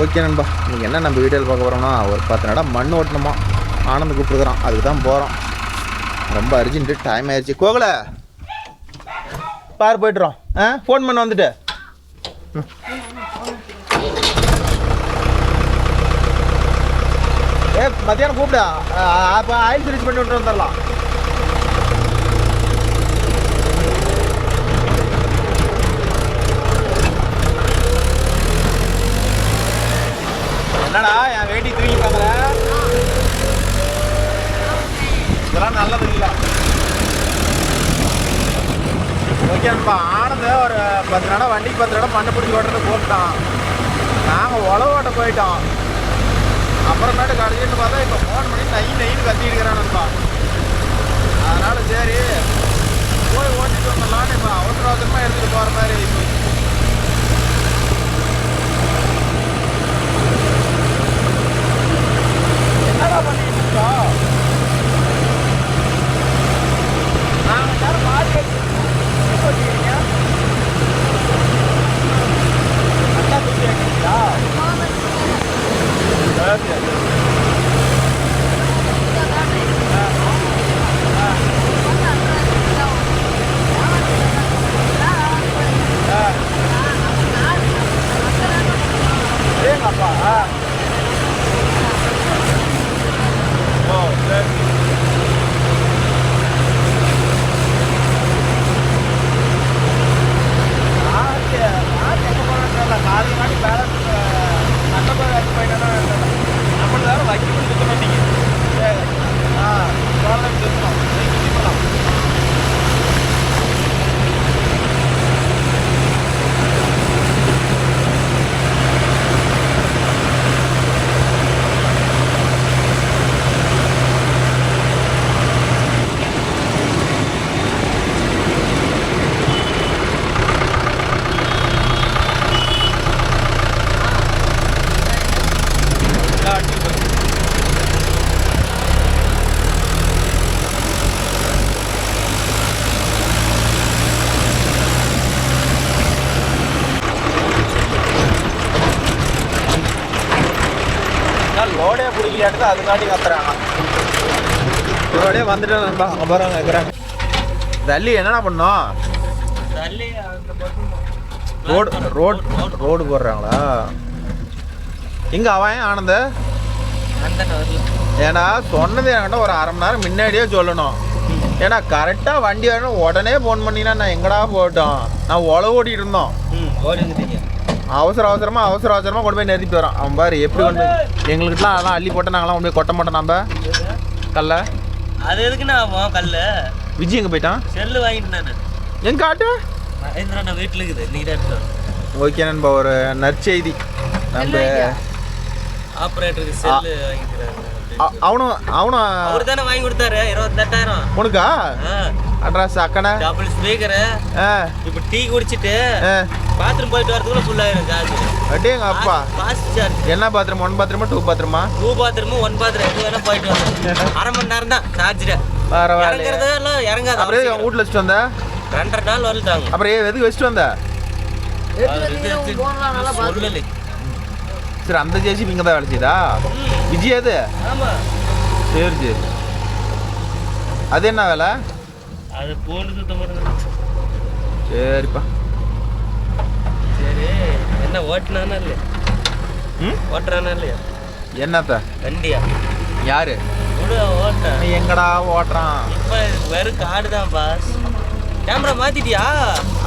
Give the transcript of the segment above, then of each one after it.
Okay நண்பா, நீங்கள் என்ன நம்ம வீடியோவில் பார்க்க போகிறோம்னா ஒரு 10 நடம் மண் ஓட்டணுமா. ஆனந்த் கூப்பிட்டுருக்குறான், அதுக்கு தான் போகிறோம். ரொம்ப அர்ஜென்ட்டு, டைம் ஆயிடுச்சு. கோகல பார் போய்ட்டுறோம். ஃபோன் பண்ண வந்துட்டு மத்தியானம் கூப்பிடா. அப்போ ஆயில் சர்வீஸ் பண்ணி விட்டு வந்துடலாம். என்னடா என் வேட்டி தூக்கிட்டாங்க, இதெல்லாம் நல்லது இல்லை. ஓகேப்பா, ஆனந்த ஒரு 10 நடம் வண்டிக்கு 10 நடம் மண்ணை பிடிச்சி ஓட்டுறது போட்டான். நாங்கள் உழவு ஓட்ட போயிட்டோம். அப்புறமேட்டு கடைசின்னு பார்த்தா இப்போ ஃபோன் பண்ணி நைன்னு கத்திட்டு இருக்கிறானுப்பா. அதனால் சரி போய் ஓட்டிட்டு வந்துடலான்னு இப்போ அவசர அவசரமாக எடுத்துகிட்டு போகிற மாதிரி. என்னடா பண்ணிட்டு இருக்கோம் நாங்கள் யாரும் மாறி வச்சுருக்கீங்க. அண்ணா தூக்கி வைக்கிறீங்களா? ஏங்கப்பா. ஓ சரி. காலையில் மாட்டி பேலன்ஸ் நல்ல போயிட்டா நம்ம வேறு வைக்க கொடுத்துக்க மாட்டீங்க. சரி ப்ராப்ளம் இருக்கணும். பண்ணலாம். லோடே பிடிக்கலாட்டு அதுக்காட்டி கத்துறாங்க. லோடே வந்துட்டு அப்புறம் கேட்குறாங்க. தள்ளி என்னென்ன பண்ணோம்? ரோடு போடுறாங்களா? எங்கே அவன் ஆனந்த? ஏன்னா சொன்னது என்கிட்ட ஒரு அரை மணி நேரம் முன்னாடியே சொல்லணும். ஏன்னா கரெக்டாக வண்டி வரணும் உடனே ஃபோன் பண்ணினா நான் எங்கடா போட்டோம். நான் உழவு ஓட்டிகிட்டு இருந்தோம். அவசர அவசரமாக கொண்டு போய் நிறுத்திட்டு வரோம். அவன் பாரு எப்படி கொண்டு எங்களுக்குலாம் அதெல்லாம் அள்ளி போட்டால் நாங்களாம் கொண்டு போய் கொட்ட மாட்டோம். நம்ம கல்ல அது எதுக்குண்ணா ஆகும் கல்ல? விஜய் எங்கே போயிட்டான்? செல்லு வாங்கிட்டு நான் எங்க காட்டு மகேந்திரா வீட்டில் இருக்குது. நீ தான் ஓகே நண்பா, ஒரு நற்செய்தி. நம்ம ஆப்ரேட்டருக்கு செல்லு வாங்கிக்கிறாங்க. அவனும் அவரு தானே வாங்கி கொடுத்தாரு 28,000. உனக்கா? அட்ரஸ் அக்கனை டபுள் ஸ்பீக்கரு. இப்போ டீ குடிச்சிட்டு பாத்ரூம் போயிட்டு வரதுக்குள்ள ஃபுல் ஆயிரும் சார்ஜ். அடேங்க அப்பா. Fast charge. என்ன பாத்ரூம்? 1 பாத்ரூமா 2 பாத்ரூமா? 2 பாத்ரூம் 1 பாத்ரூம் எது வேணா போயிட்டு வரலாம். அரை மணி நேரம் தான் சார்ஜ். பரவாயில்ல. இறங்காது. அப்புறம் வீட்டில் வச்சுட்டு வந்த 2.5 நாள் வந்துட்டாங்க. அப்புறம் எதுக்கு வச்சுட்டு வந்த? சொல்லலை. சரி, அந்த ஜேசிபி இங்கே தான் வேலை செய்தா? விஜய் அது? ஆமாம். சரி அது என்ன வேலை? அது போன் சுத்தம் பண்ணுறது. சரிப்பா. சரி, என்ன ஓட்டுனானா இல்லையா? ஓட்டுறானா இல்லையா? என்னத்த வண்டியா? யாரு ஓட்ட? எங்கடா ஓட்டுறான்? இப்போ வெறும் கார்டு தான் பாஸ். கேமரா மாத்திட்டியா?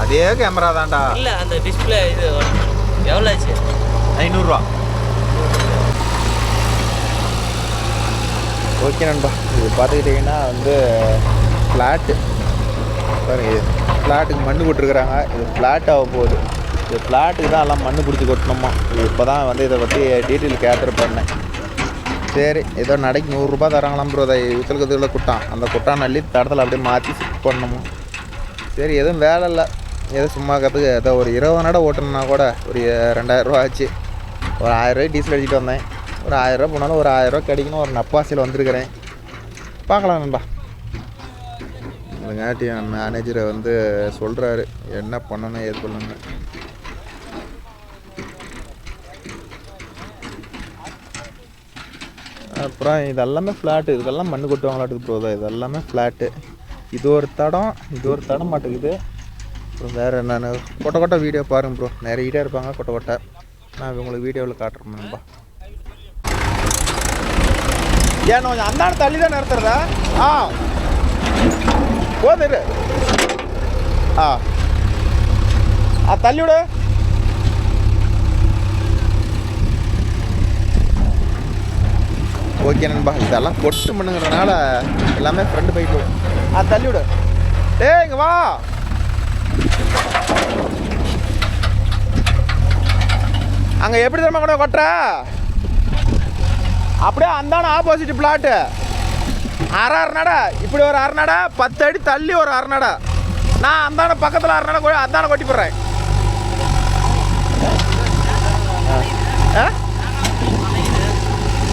அதே கேமரா தான்டா. இல்லை, அந்த டிஸ்பிளே இது எவ்வளோ ஆச்சு? 500 ரூபா. ஓகே நண்பா, இது பார்த்துக்கிட்டிங்கன்னா ஃப்ளாட்டு பாருங்க. ஃப்ளாட்டுக்கு மண் கொட்டிருக்கிறாங்க. இது ஃப்ளாட் ஆக போகுது. இது ஃப்ளாட்டுக்கு தான் எல்லாம் மண் பிடிச்சி கொட்டணுமா. இப்போ தான் இதை பற்றி டீட்டெயில் கேதர் பண்ணேன். சரி, ஏதோ நடைக்கு 100 ரூபா தராங்களாம் ப்ரோ. அதை வித்தலுக்கத்துல குட்டான், அந்த குட்டான் அள்ளி தடத்தில் அப்படியே மாற்றி ஃபிட் பண்ணணுமா. சரி, எதுவும் வேலை இல்லை. ஏதோ சும்மா கற்றுக்கு ஏதோ ஒரு 20 நடம் ஓட்டணுன்னா கூட ஒரு 2000 ரூபா ஆச்சு. ஒரு 1000 ரூபாய்க்கு டீசல் அடிச்சுட்டு வந்தேன். ஒரு 1000 ரூபா போனாலும் ஒரு 1000 ரூபா கிடைக்கணும். ஒரு நப்பாசியில் வந்திருக்கிறேன். பார்க்கலாம் நண்பா. அதுங்காட்டி மேனேஜரை சொல்கிறாரு என்ன பண்ணணும் ஏது பண்ணணும். அப்புறம் இதெல்லாமே ஃப்ளாட்டு, இதுக்கெல்லாம் மண் கொட்டுவாங்களாட்டுக்கு ப்ரோ தான். இது எல்லாமே ஃப்ளாட்டு. இது ஒரு தடம் மாட்டேங்குது. அப்புறம் வேறு நான் கொட்டை வீடியோ பாருங்க ப்ரோ, நிறைய இருப்பாங்க கொட்டை. நான் உங்களுக்கு வீடியோவில் காட்டுறேன் நண்பா. ஏன் கொஞ்சம் அந்தாண்ட தள்ளி தான் நிறுத்துறதா? போதுரு தள்ளி விடு. ஓகே நண்பா, இதெல்லாம் கொட்டு பண்ணுங்கிறதுனால எல்லாமே ஃப்ரெண்டு போயிட்டு தள்ளி விடு. டேய் இங்கே வா. அங்கே எப்படி தெரியுமா கூட கொட்டுற? அப்படியே அந்தான ஆப்போசிட் பிளாட்டு அரை நடை, இப்படி ஒரு அரை நடை, 10 அடி தள்ளி ஒரு அரை நடை. நான் அந்தான பக்கத்தில் அரை நடை அந்தான கொட்டி போடுறேன்.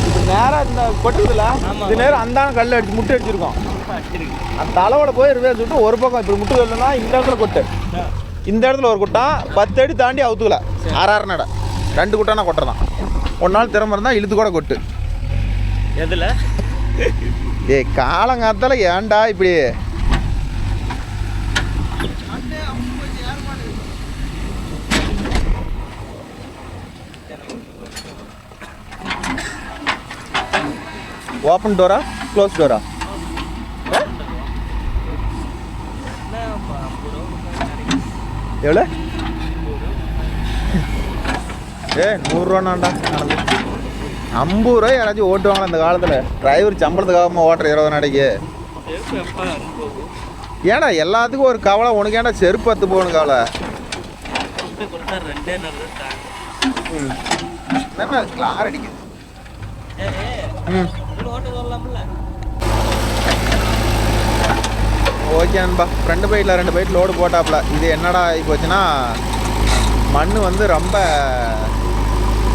இப்போ நேராக இந்த கொட்டுறதுல இது நேரம் அந்தான கல் அடிச்சு முட்டை அடிச்சிருக்கோம். அந்த தலைவோட போய் ரிவேஸ் விட்டு ஒரு பக்கம் இப்படி முட்டு வரலன்னா இந்த இடத்துல கொட்டு, இந்த இடத்துல ஒரு குட்டம் 10 அடி தாண்டி அவுத்துக்கல. அரை நடை 2 குட்டானா கொட்டுறதான். ஒரு நாள் திறமை இருந்தால் இழுத்து கூட கொட்டு. எதில் காலங்காத்தால ஏன்டா இப்படி? Open Dora close Dora? எவ்வளோ? 100 ரூபாண்ணாண்டா. 50 ரூபாய் யாராச்சும் ஓட்டுவாங்களா இந்த காலத்தில்? டிரைவர் சம்பளத்துக்காக ஓட்டுற 20 நாளைக்கு. ஏடா எல்லாத்துக்கும் ஒரு கவலை, உனக்கு ஏன்டா செருப்பு பத்து போகணும் கவலை? கிளார் அடிக்குது. ஓகே நண்பா, ஃப்ரெண்டு பைட்டில் 2 பைட் லோடு போட்டாப்புல. இது என்னடா ஆகி போச்சுன்னா மண் வந்து ரொம்ப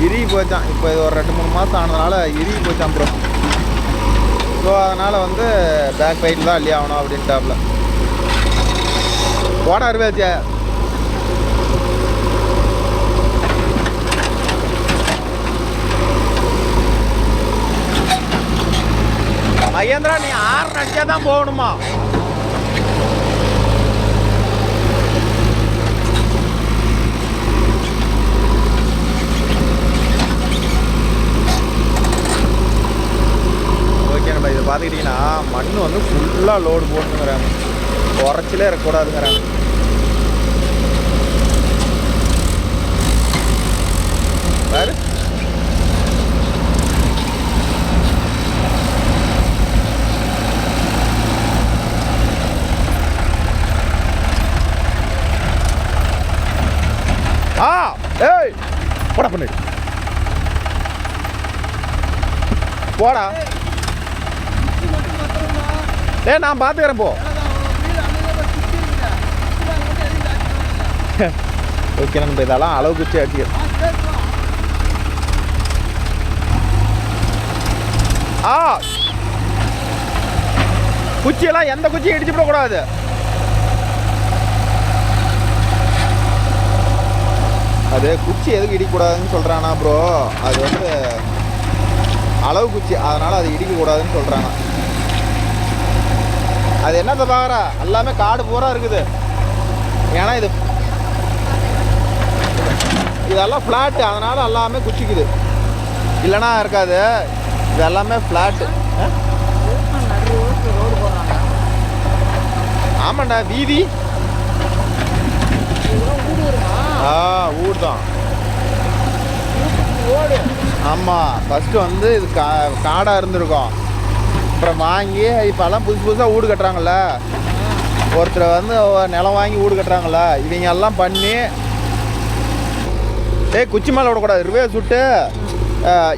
இறுகி போச்சான். இப்போ இது ஒரு 2-3 மாதம் ஆனதுனால இறுகி போச்சான் ப்ரோ. ஸோ அதனால் வந்து பேக் பைட்டில் தான் அள்ளி ஆகணும் அப்படின்ட்டாப்புல. போட அருவாச்சே. மகேந்திரா நீ 6 அடிச்சா தான் போகணுமா? ஓகே நம்ம இதை பார்த்துக்கிட்டிங்கன்னா மண் வந்து ஃபுல்லாக லோடு போட்டுங்கிறாங்க, குறைச்சிலே இருக்கக்கூடாதுங்கிறாங்க. பாரு ஏய் போடா பண்ணு போடா. நான் பார்த்துக்கிறேன் போ. ஓகே நண்பா, இதெல்லாம் அளவு குச்சி அடிக்கிறேன். குச்சியெல்லாம் எந்த குச்சியும் இடிச்சு விடக்கூடாது. அது குச்சி எதுக்கு இடிக்கக்கூடாதுன்னு சொல்கிறானா ப்ரோ? அது வந்து அளவு குச்சி, அதனால் அது இடிக்கக்கூடாதுன்னு சொல்கிறாங்க. அது என்னத்தை பார்க்குறா? எல்லாமே காடு பூரா இருக்குது. ஏன்னா இதெல்லாம் ஃப்ளாட்டு, அதனால் எல்லாமே குச்சிக்குது, இல்லைனா இருக்காது. இது எல்லாமே ஃப்ளாட்டு. ஆமாண்டா வீதி. ஊர் தான். ஆமாம், ஃபஸ்ட்டு வந்து இது காடாக இருந்திருக்கும். அப்புறம் வாங்கி இப்போல்லாம் புதுசாக வீடு கட்டுறாங்கள்ல, ஒருத்தர் வந்து நிலம் வாங்கி வீடு கட்டுறாங்கள்ல, இவங்க எல்லாம் பண்ணி குச்சி மேலே விடக்கூடாது. ரிவேஸ் விட்டு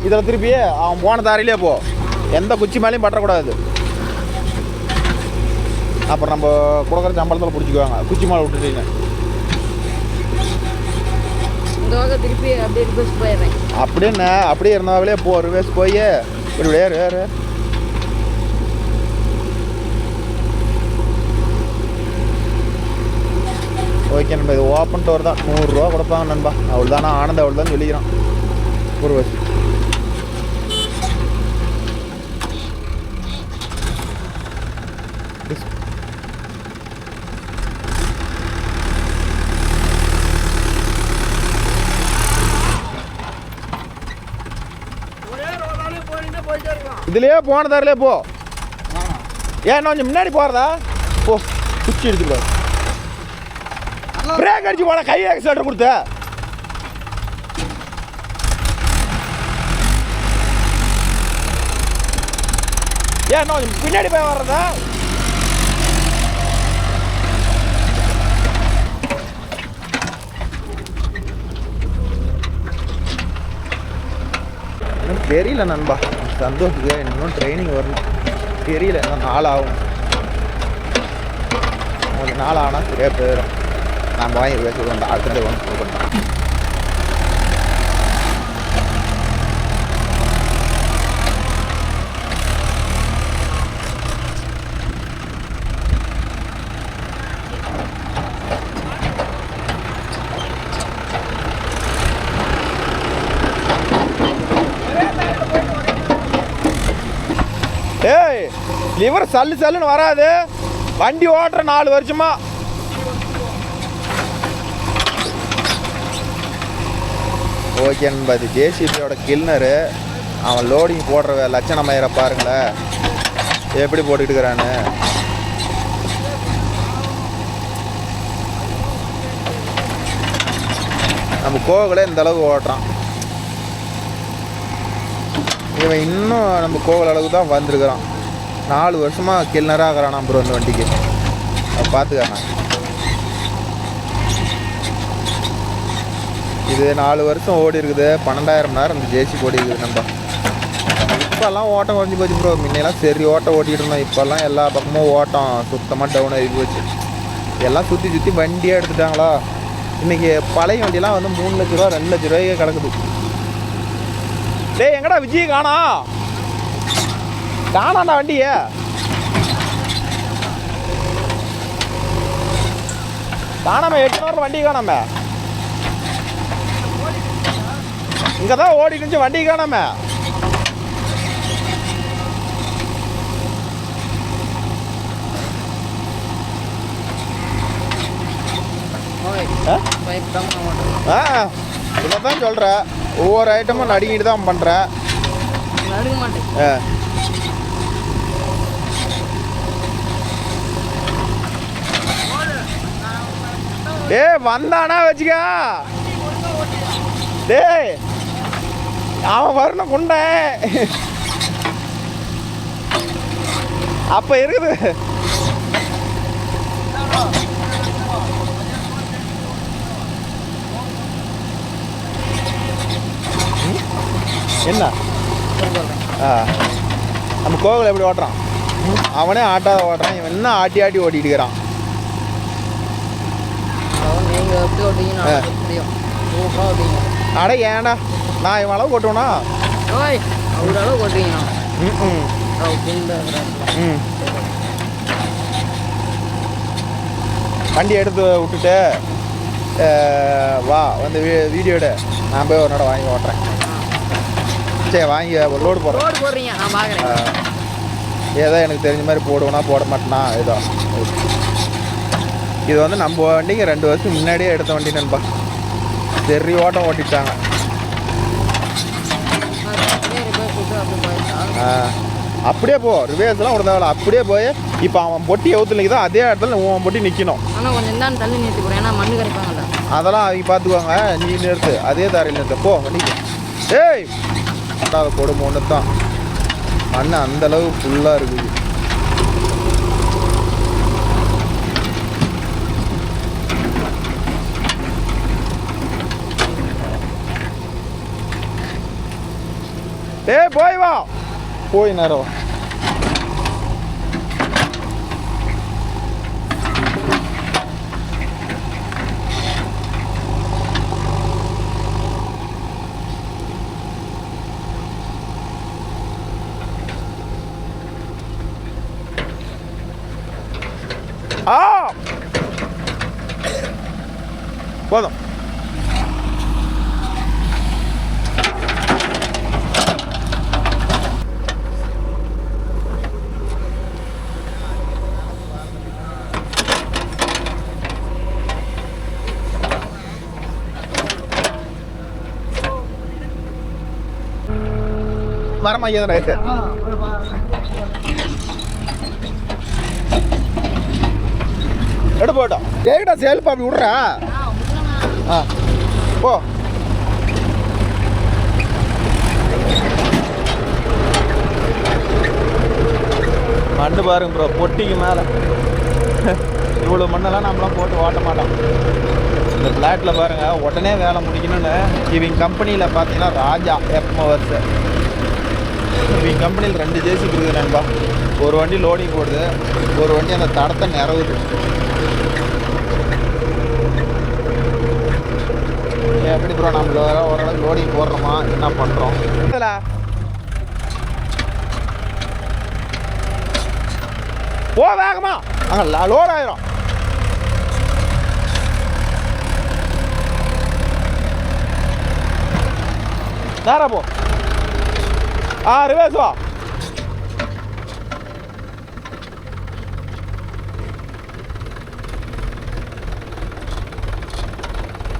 இதில் திருப்பி அவன் போன தாரையிலே போ, எந்த குச்சி மேலேயும் பற்றக்கூடாது. அப்புறம் நம்ம கொடுக்குற சம்பளத்தில் பிடிச்சிக்குவாங்க குச்சி மேலே விட்டுட்டீங்க. திருப்பி அப்படியே ரிவர்ஸ் போயிடுறேன். அப்படியே இருந்தாவே போ, ரிவர்ஸ் போய் இப்படி வேறு. ஓகே நண்பா, இது ஓப்பன் டோர் தான். 100 ரூபா கொடுப்பாங்க நண்பா. அவள் தானே ஆனந்த, அவள் தான் சொல்லிக்கிறான் ஒரு வருஷம். இதுலயே போன தரலே போ. ஏன் கொஞ்சம் முன்னாடி போறதா? போ குச்சி எடுத்துக்கூடாது. பிரேக் அடிச்சு போன கை ஆக்சிலேட்டர் கொடுத்த. ஏன் கொஞ்சம் பின்னாடி போய் வர்றதா? இன்னும் தெரியல நண்பா, சந்தோஷத்துக்கு இன்னும் ட்ரைனிங் வரணும். தெரியல, இன்னும் நாள் ஆகும். கொஞ்சம் நாள் ஆனால் சரியாக போயிடும். நம்ம வாங்கி பேசுவோம், டாக்டர் ஒன்று கொடுக்கணும். ஏய், லிவர் சல்லு சல்லுன்னு வராது. வண்டி ஓட்டுற 4 வருஷமா. ஓகே நண்பா, இது ஜேசிபியோட கில்னரு. அவன் லோடிங் போடுற லட்சணமயிரை பாருங்களேன் எப்படி போட்டுக்கிட்டு இருக்கிறான்னு. நம்ம கோவிலே இந்த அளவுக்கு ஓட்டுறான். இவன் இன்னும் நம்ம கோவில் அளவுக்கு தான் வந்திருக்கிறான். 4 வருஷமாக கில்னராக இருக்கிறான் அப்புறம் இந்த வண்டிக்கு. பார்த்துக்காண்ணா, இது 4 வருஷம் ஓடி இருக்குது. 12,000 மணி நேரம் இந்த ஜேசி ஓடி இருக்குது நண்பா. இப்போல்லாம் ஓட்டம் குறைஞ்சி போச்சு ப்ரோ. முன்னெல்லாம் சரி ஓட்டம் ஓட்டிகிட்டு இருந்தோம். இப்போல்லாம் எல்லா பக்கமும் ஓட்டம் சுத்தமாக டவுன் ஆகி போச்சு. எல்லாம் சுற்றி சுற்றி வண்டியாக எடுத்துட்டாங்களா. இன்றைக்கி பழைய வண்டியெல்லாம் வந்து 3 லட்ச ரூபா 2 லட்ச ரூபாய்க்கு கிடக்குது. டேய், எங்கடா விஜய் காணாண்டா வண்டியை. காணாம 8 நேரம் வண்டி காணாம. இங்கே தான் ஓடிட்டு இருந்துச்சு, வண்டி காணாம. இதை தான் சொல்கிற. ஒவ்வொரு ஐட்டமும் நடுங்கிட்டு தான் பண்ணுற. நடுங்க மாட்டேன். டேய் வந்தானா வச்சுக்க. டேய் அவன் வரணும் குண்டை. அப்போ இருக்குது. என்ன நம்ம கோவில் எப்படி ஓட்டுறான்? அவனே ஆட்டாத ஓட்டுறான். இவன் என்ன ஆட்டி ஆட்டி ஓட்டிட்டு இருக்கிறான். நீங்கள் எப்படி ஓட்டிங்க முடியும்? ஓட்டிங்க. அட ஏன்டா, நான் இவன் அளவு ஓட்டுவேனா? ஓய், அவ்வளோ அளவு ஓட்டுவீங்க. வண்டி எடுத்து விட்டுட்டு வா வந்து வீடியோ எடு. நான் போய் ஒரு நட வாங்கி ஓட்டுறேன். சரி, வாங்கி ஒரு லோடு போடுறீங்க, நான் பார்க்குறேன். ஏதோ எனக்கு தெரிஞ்ச மாதிரி போடுவேனா போட மாட்டேனா ஏதோ. இது வந்து நம்ம வண்டிங்க 2 வருஷம் முன்னாடியே எடுத்த வண்டி நண்பா. சரி ஓட்டம் ஓட்டிட்டாங்க. அப்படியே போ, ரிவேர்ஸ்லாம் ஒரு தேவை. அப்படியே போய் இப்போ அவன் பொட்டி எவுத்துல தான் அதே இடத்துல உன் பொட்டி நிற்கணும். ஆனால் கொஞ்சம் தான் தள்ளி நிறுத்தி போகிறேன், ஏன்னா மண்ணு கரைப்பாங்கல்ல. அதெல்லாம் அவங்க பார்த்துக்குவாங்க. நீ நிறுத்து, அதே தாரையில் நிறுத்த போ வண்டிக்கு. ஏய், அட்டாத கொடுமை ஒன்று தான். மண் அந்தளவு ஃபுல்லாக இருக்குது. ஏய் போய் வா, போய் நேரம். போதும். வரமா ஐயா எடு போட்டோம் ஏகிட்டா சேல்ப்பா அப்படி விட்றா ஆ போ மண்ணு பாருங்க ப்ரோ பொட்டிக்கு மேலே இவ்வளோ மண்ணெல்லாம் நம்மளாம் போட்டு ஓட்ட மாட்டோம். இந்த ஃப்ளாட்டில் பாருங்கள் உடனே வேலை முடிக்கணும்னு இவங்க கம்பெனியில் பார்த்தீங்கன்னா ராஜா எப்மவர்ஸ் இவங்க கம்பெனியில் 2 ஜேசிபி இருக்குது நண்பா. ஒரு வண்டி லோடிங் போடுது, ஒரு வண்டி அந்த தடத்தை நிறவுது. எப்படி ப்ரோ நம்ம ஓரளவுக்கு லோடிங் போடுறோமா என்ன பண்ணுறோம் இதில் போ வேகமா அங்கே லோட் ஆயிரும். நேரா போ. ரிவர்ஸ் வா.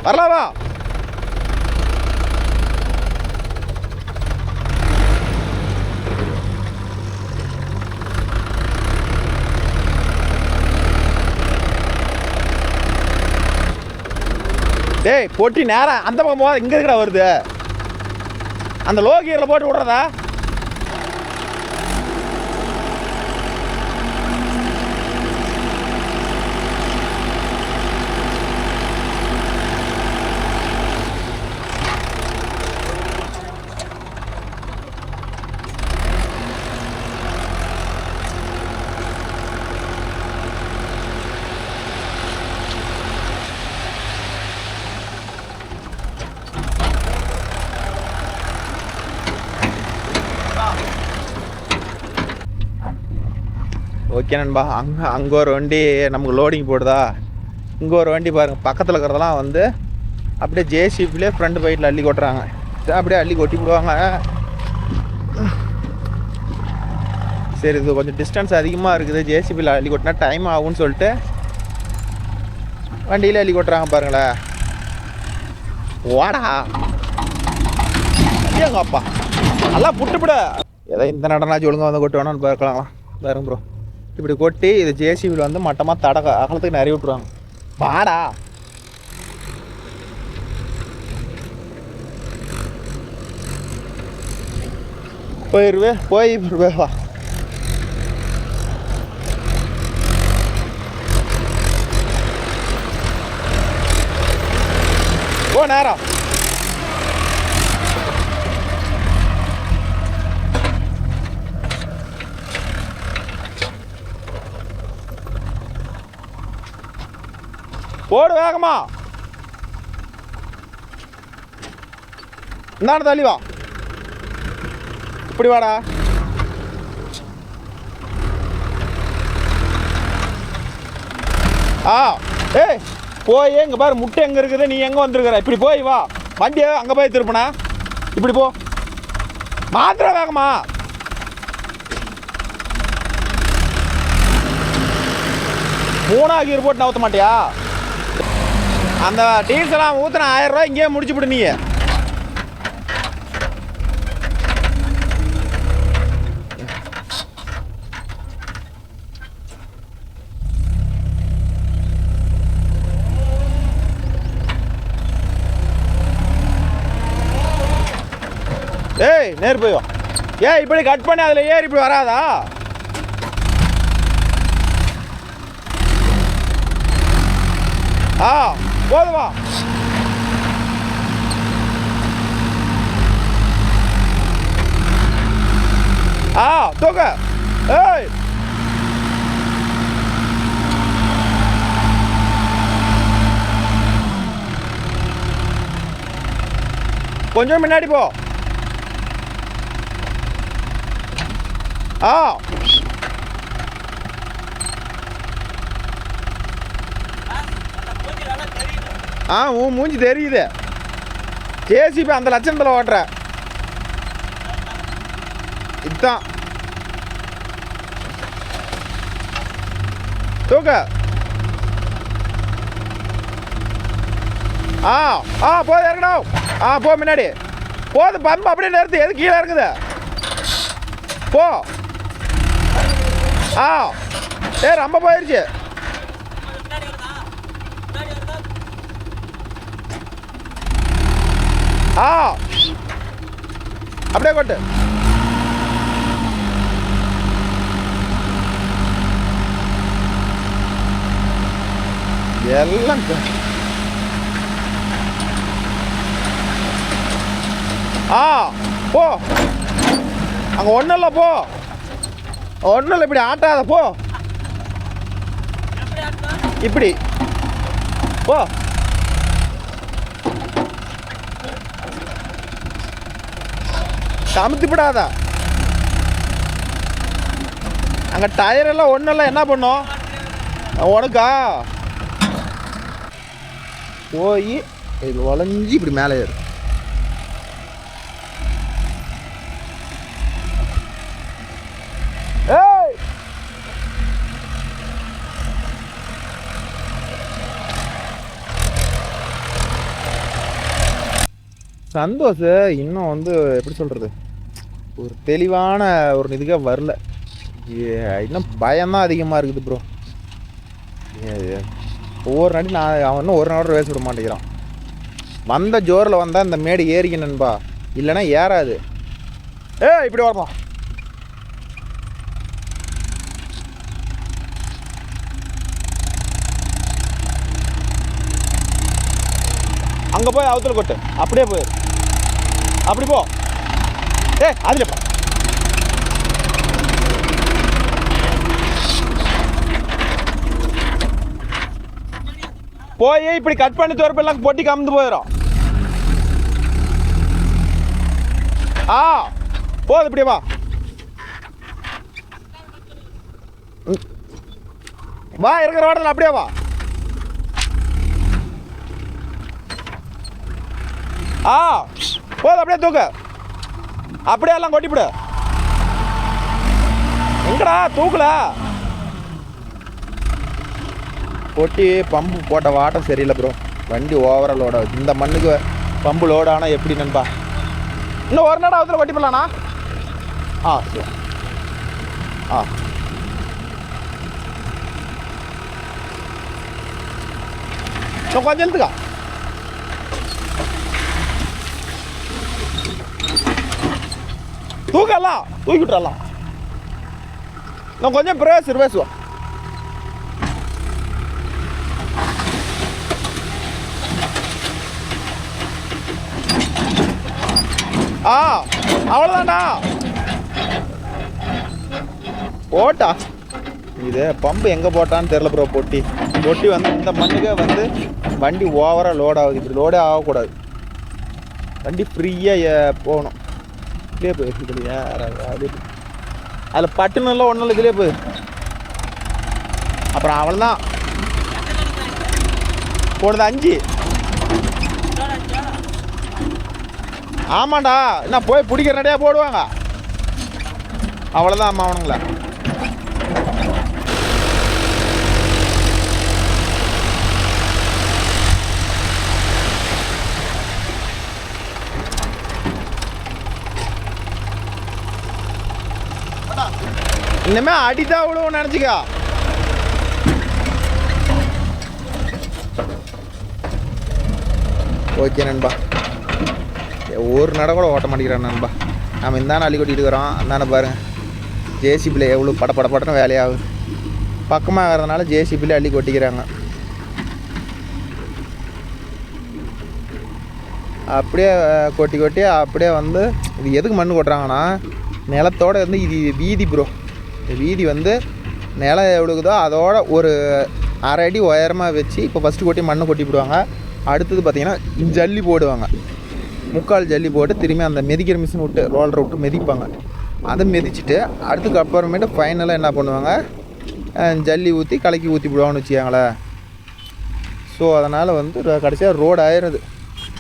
வரலாமா? டேய் பொட்டி நேரம் அந்த பக்கம் போகாத, இங்கே இருக்கிற வருது. அந்த லோ கியரில் போட்டு விட்றதா? ஓகே நண்பா. அங்கே ஒரு வண்டி நமக்கு லோடிங் போடுதா, இங்கே ஒரு வண்டி பாருங்கள் பக்கத்தில் இருக்கிறதெல்லாம் வந்து அப்படியே ஜேசிபிலே ஃப்ரண்ட் பைட்டில் அள்ளி கொட்டுறாங்க. அப்படியே அள்ளி கொட்டி விடுவாங்க. சரி இது கொஞ்சம் டிஸ்டன்ஸ் அதிகமாக இருக்குது, ஜேசிபியில் அள்ளி கொட்டினா டைம் ஆகும்னு சொல்லிட்டு வண்டியில் அள்ளி கொட்டுறாங்க பாருங்களேன். ஓடா எங்க அப்பா நல்லா புட்டுப்பிட ஏதோ இந்த நடனாச்சும் ஒழுங்காக வந்து கொட்டு வேணான்னு பார்க்கலாம் பாருங்க ப்ரோ. இப்படி கொட்டி இது ஜேசிபியில் வந்து மட்டமாக அகலத்துக்கு நிறைய விட்ருவாங்க. வாடா போயிருவே வா. ஓ நேரம் போடு வேகமா. இந்தாண்ட தள்ளி வா. இப்படி வாடா. ஏய் போய் எங்கே பாரு முட்டை எங்கே இருக்குது, நீ எங்கே வந்துருக்குற? இப்படி போய் வா. வண்டியை அங்கே போய் திருப்பினா இப்படி போ. மாத்திர வேகமா. மூணா கீர் போட்டு நவுத்த மாட்டியா? அந்த டீசலாம் ஊற்றின 1000 ரூபா இங்கேயே முடிச்சுவிடு நீ. ஏய் நேர் போய் ஏய் இப்படி கட் பண்ணி அதில் ஏறி இப்படி வராதா? போதுவா. தூக்க. ஏய் கொஞ்சம் முன்னாடி போ. உன் மூஞ்சி தெரியுது. ஜேசிபி அந்த லட்சணத்தில் ஓட்டுற இதுதான். தூக்க. போது இறங்கணும். போ முன்னாடி போது. பம்பு அப்படியே நிறுத்து. எது கீழே இருக்குது? போ. ரொம்ப போயிருச்சு. அப்படியே கொட்டு. எல்லாம் போ. அங்கே ஒன்றும் இல்லை, போ. ஒன்றும் இல்லை, இப்படி ஆட்டாத, போ. இப்படி போ. கமுத்திப்படாத. அங்கே டயரெல்லாம் ஒன்றும் இல்லை, என்ன பண்ணும் உனக்கா? போய் இது வளைஞ்சி இப்படி மேலே ஏறும். சந்தோஷ் இன்னும் வந்து எப்படி சொல்கிறது, ஒரு தெளிவான ஒரு இதுக்காக வரல. இன்னும் பயம்தான் அதிகமாக இருக்குது ப்ரோ. ஒவ்வொரு நாட்டி அவன் இன்னும் ஒரு நாள் ரேஸ் விட மாட்டேங்கிறான். வந்த ஜோரில் வந்தால் இந்த மேடு ஏறிக்கணும்பா, இல்லைன்னா ஏறாது. இப்படி வரலாம். அங்கே போய் அவத்துல கொட்டு, அப்படியே போயிரு. அப்படி போ. அதில் போ. போய் இப்படி கட் பண்ணி தோறப்பெல்லாம் பொட்டி கமந்து போயிடும். போது, இப்படியே வா. வா, இருக்கிற வாடல அப்படியே வா. போது, அப்படியே தூக்கு. அப்படியே எல்லாம் கொட்டிவிடு. எங்கடா தூக்கல? கொட்டி பம்பு போட்ட வாட்டம் சரியில்லை ப்ரோ. வண்டி ஓவரால் லோட் ஆகுது. இந்த மண்ணுக்கு பம்பு லோட் ஆனால் எப்படி நண்பா? இன்னும் ஒரு நாள் அவத்துல கொட்டி போடலாண்ணா. சரி. இன்னும் கொஞ்சம் எழுத்துக்கா. தூக்கலாம், தூக்கி விட்டுறலாம். இன்னும் கொஞ்சம் பேசுவோம். அவ்வளோதான்டா. போட்டா இது பம்பு எங்கே போட்டான்னு தெரில ப்ரோ. பொட்டி வந்து இந்த மண்ணுக்கே வந்து வண்டி ஓவராக லோட் ஆகுது. இப்படி லோடே ஆகக்கூடாது. வண்டி ஃப்ரீயாக போகணும். இதுலேயே போய் இதுலையே அதில் பட்டுனெல்லாம் ஒன்றும் இல்லை. இதுலேயே போய் அப்புறம் அவ்வளோதான். போனது 5. ஆமாண்டா, என்ன போய் பிடிக்கிற நடையாக போடுவாங்க. அவ்வளோதான் அம்மா அவனுங்கள. இனிமே அடிதான் விழுவும் நினச்சிக்கா. ஓகே நண்பா. ஒரு நட கூட ஓட்ட மாட்டேங்கிறான் நண்பா. நம்ம இந்தான அள்ளி கொட்டிட்டு இருக்கிறோம். அந்தான பாருங்கள், ஜேசிபியில் எவ்வளோ படப்படன்னு வேலையாகுது. பக்கமாக இருக்கிறதுனால ஜேசிபியில் அள்ளி கொட்டிக்கிறாங்க. அப்படியே கொட்டி அப்படியே வந்து இது எதுக்கு மண் கொட்டுறாங்கன்னா, நிலத்தோடு வந்து இது வீதி ப்ரோ. வீதி வந்து நிலம் எவ்வளோக்குதோ அதோட ஒரு 1/2 அடி உயரமாக வச்சு இப்போ ஃபஸ்ட்டு கொட்டி மண்ணை கொட்டி விடுவாங்க. அடுத்தது பார்த்திங்கன்னா ஜல்லி போடுவாங்க. 3/4 ஜல்லி போட்டு திரும்பி அந்த மெதிக்கிற மிஷின் விட்டு ரோலரை விட்டு மெதிப்பாங்க. அதை மெதிச்சுட்டு அடுத்துக்கு அப்புறமேட்டு ஃபைனலாக என்ன பண்ணுவாங்க, ஜல்லி ஊற்றி கலக்கி ஊற்றி விடுவாங்கன்னு வச்சுக்காங்களேன். ஸோ அதனால் வந்து கடைசியாக ரோடு ஆயிடுது.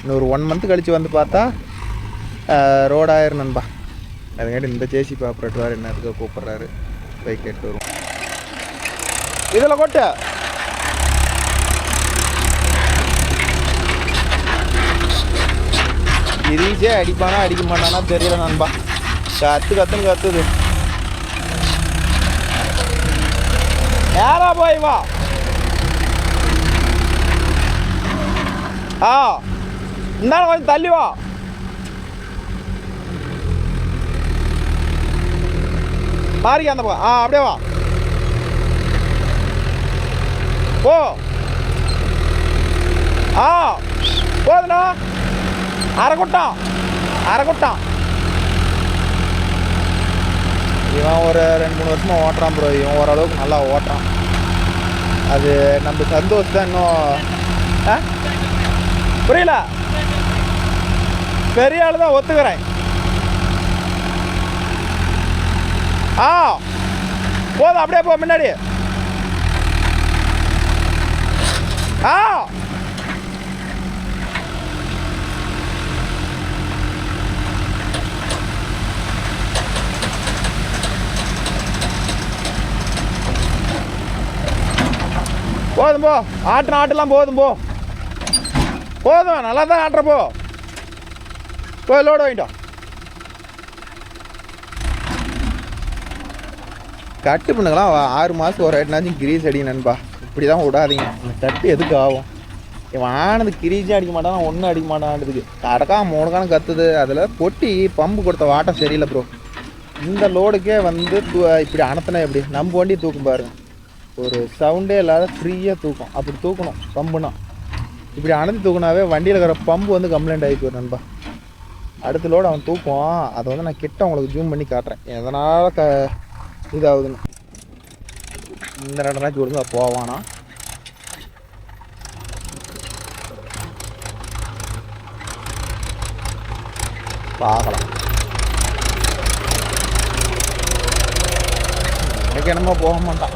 இன்னொரு 1 மந்த் கழித்து வந்து பார்த்தா ரோடு ஆயிரும் நண்பா. அதுக்காட்டி இந்த ஜேசிபி ஆப்ரேட்டர் என்ன இருக்க கூப்பிட்றாரு, போய் கேட்டு வரும். இதில் கொட்டு. இது ஈஸியாக அடிப்பானா அடிக்க மாட்டானா தெரியல நண்பா. கற்றுன்னு கற்றுது. நேரா போய் வா. இந்தாலும் கொஞ்சம் தள்ளி வா. மாறிக்க அந்த பக்கம். அப்படியே வா. போ. போதுண்ணா. அரைக்குட்டான். இவன் ஒரு 2-3 வருஷமாக ஓட்டுறான் ப்ரோ. இவன் ஓரளவுக்கு நல்லா ஓட்டுறான். அது நம்ம சந்தோஷ் தான் இன்னும் புரியல. பெரிய ஆள் தான் ஒத்துக்கிறேன். போதும் அப்படியே போ முன்னாடி. போதும் போ. ஆட்டெல்லாம் போதும் போ. போதும் நல்லா தான் ஆட்டுற போ. போய் லோடு வாங்கிட்டோம். கட்டு பண்ணுங்களாம் 6 மாதம் ஒரு ஆயிட்டுனாச்சும் கிரீஸ் அடிங்க நண்பா. இப்படி தான் விடாதீங்க. இந்த கட்டு எதுக்கு ஆகும்? இவன் ஆனது கிரீஸே அடிக்க மாட்டான், ஒன்றும் அடிக்க மாட்டான்றதுக்கு கடக்காம 3 காலம் கத்துது. அதில் பொட்டி பம்பு கொடுத்த வாட்டம் சரியில்லை ப்ரோ. இந்த லோடுக்கே வந்து இப்படி அனுத்தினா எப்படி நம்ம வண்டி தூக்கும் பாருங்க. ஒரு சவுண்டே இல்லாத ஃப்ரீயாக தூக்கும். அப்படி தூக்கணும் பம்புனா. இப்படி அனுத்தி தூக்குனாவே வண்டியில் இருக்கிற பம்பு வந்து கம்ப்ளைண்ட் ஆகி போயிடும் நண்பா. அடுத்த லோடு அவன் தூக்குவான். அதை வந்து நான் கிட்ட உங்களுக்கு ஜூம் பண்ணி காட்டுறேன் எதனால் இதாகுதுன்னு. இந்த 2 நாளைக்கு கொடுங்க போவானா. பார்க்கலாம். எனக்கு என்னமோ போக மாட்டான்.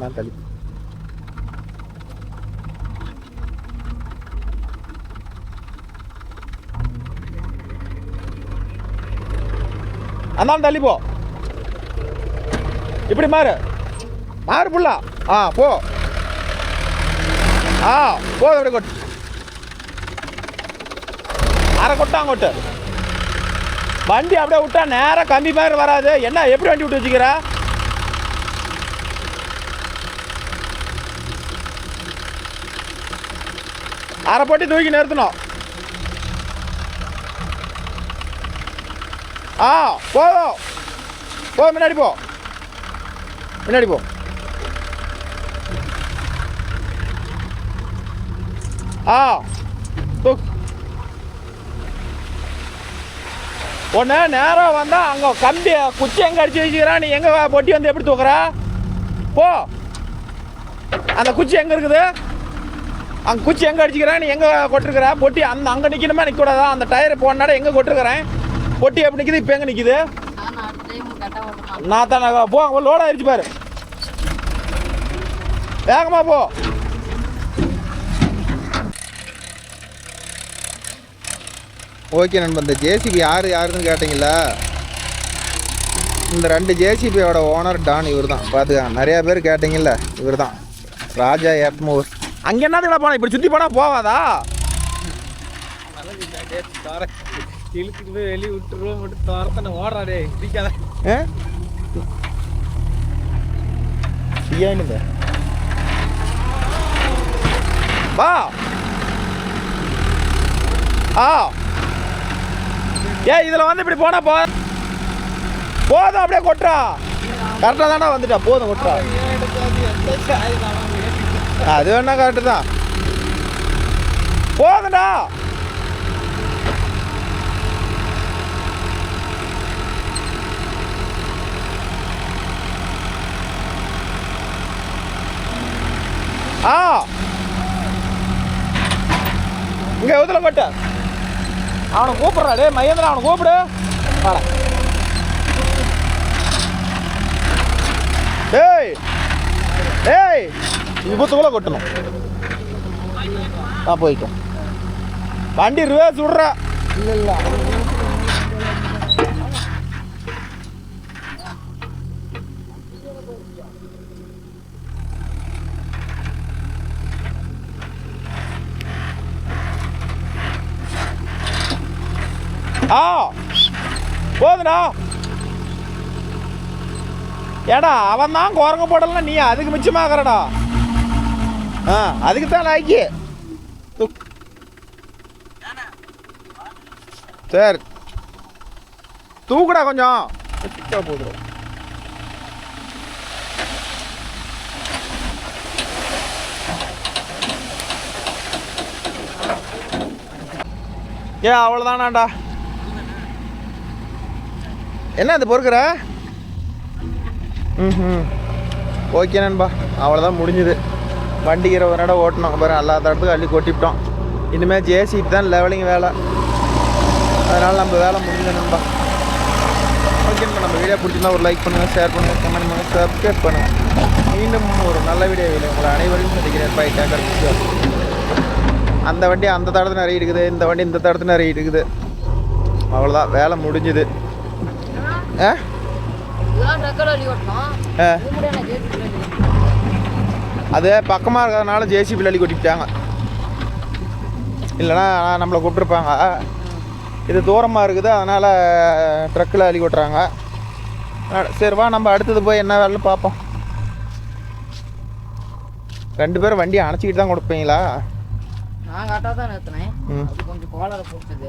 நான் தள்ளி அந்தாலும் தள்ளி போ. இப்படி மாறு புள்ளா. போ. போதும். அப்படி கொட்டு. அரை கொட்டாங்கொட்டு. வண்டி அப்படியே விட்டா நேரம் கம்பி மாதிரி வராது. என்ன எப்படி வண்டி விட்டு வச்சுக்கிற? அரை போட்டி தூக்கி நிறுத்தணும். போதும். போ முன்னாடி போ. ஒன்று நேரம் வந்தா அங்கே கம்பி குச்சி எங்கே அடிச்சு வச்சுக்கிறா? நீ எங்கே பொட்டி வந்து எப்படி தூக்குற? போ. அந்த குச்சி எங்கே இருக்குது? அங்கே குச்சி எங்கே அடிச்சுக்கிறேன்? நீ எங்கே கொட்டிருக்கிற? பொட்டி அங்கே நிற்கணுமா நிற்கக்கூடாதா? அந்த டயரை போனாட எங்கே கொட்டிருக்கிறேன்? பொட்டி எப்படி நிற்கிது? இப்போ எங்கே நிற்கிது? நான் தானே போ. லோட் ஆயிடுச்சு பாரு. வேகமா போ. ஓகே நண்பா. இந்த ஜேசிபி யாருன்னு கேட்டிங்களா? இந்த 2 ஜேசிபியோட ஓனர் டான் இவர் தான். பார்த்துக்காங்க. நிறையா பேர் கேட்டிங்கல்ல, இவர் தான் ராஜா ஏத்மூர். அங்கே என்னதுல போனா? இப்படி சுற்றி போனால் போவாதா? இழுத்துட்டு போய் வெளியே விட்டுருவோம். மட்டும் துரத்தனை ஓடுறாடே. பிடிக்காத வா. இதில் வந்து இப்படி போனா போதும். அப்படியே கொட்டுறா. கரெக்டாக தானே வந்துட்டா. போதும் கொட்டுறா. அது வேணா கரெக்டு தான். போதுண்டா. இங்கே எதுல கொட்ட? அவனை கூப்பிட்றா. டே மகேந்திரா, அவனை கூப்பிடு. ஏய் விபத்துக்குள்ள கொட்டணும். போய்க்கும். வண்டி ரிவர்ஸ் விடுற. இல்லை ஆ போதுடா. ஏடா அவன் தான் குரங்க போடலாம், நீ அதுக்கு மிச்சமாகறடா. அதுக்கு தான் லாய்க்கு. சரி தூக்குடா கொஞ்சம். போதும். அவ்வளோதானாண்டா. என்ன அது பொறுக்கிற? ஓகே நண்பா, அவ்வளோதான் முடிஞ்சுது. வண்டி 20 நட ஓட்டணும். அப்புறம் எல்லா தடத்துக்கும் அள்ளி கொட்டிவிட்டோம். இனிமேல் ஜேசிபி தான் லெவலிங் வேலை. அதனால் நம்ம வேலை முடிஞ்சது நண்பா. ஓகே நண்பா, நம்ம வீடியோ பிடிச்சிருந்தா ஒரு லைக் பண்ணுங்கள், ஷேர் பண்ணுங்கள், கமெண்ட் பண்ணுங்கள், சப்ஸ்கிரைப் பண்ணுங்கள். மீண்டும் ஒரு நல்ல வீடியோவில் உங்களை அனைவரையும் சந்திக்கிறேன். By taker. அந்த வண்டி அந்த தடத்து நிறைய இருக்குது, இந்த வண்டி இந்த தடத்து நிறைய இருக்குது. அவ்வளோதான், வேலை முடிஞ்சுது. அது பக்கமாக இருக்கிறதுனால ஜேசிபி அள்ளி கொட்டிவிட்டாங்க. இல்லைனா நம்மளை கூப்பிட்ருப்பாங்க. இது தூரமாக இருக்குது, அதனால் ட்ரக்கில் அள்ளி கொட்டுறாங்க. சரி வா, நம்ம அடுத்தது போய் என்ன வேலைன்னு பார்ப்போம். 2 பேரும் வண்டியை அணைச்சிக்கிட்டு தான் கொடுப்பீங்களா? நான் கரெக்டாக தான் நிறுத்தினேன். கொஞ்சம் கோலரை போட்டுது.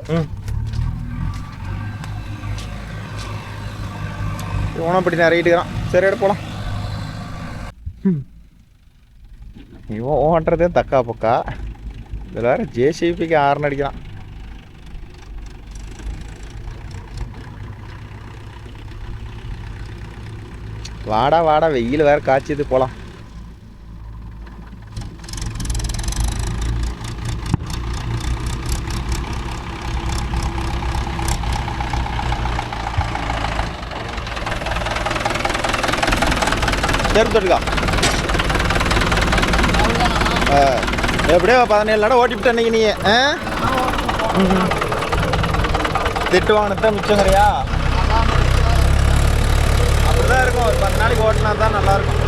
இவனும் அப்படி நிறையிட்டுக்கிறான். சரி எடு போகலாம். இவன் ஓட்டுறதே தக்கா பக்கா. இதில் வேறு ஜேசிபிக்கு ஹார்ன் அடிக்கிறான். வாடா வாடா, வெயில் வேறு காய்ச்சிது, போகலாம். சேர்த்துக்கா. எப்படியோ 17 நட ஓட்டிவிட்டு அன்னைக்கு நீ திட்டு வாங்கினதான் மிச்சங்கிறியா? அப்படிதான் இருக்கும். ஒரு 10 நாளைக்கு ஓட்டினா தான் நல்லாயிருக்கும்.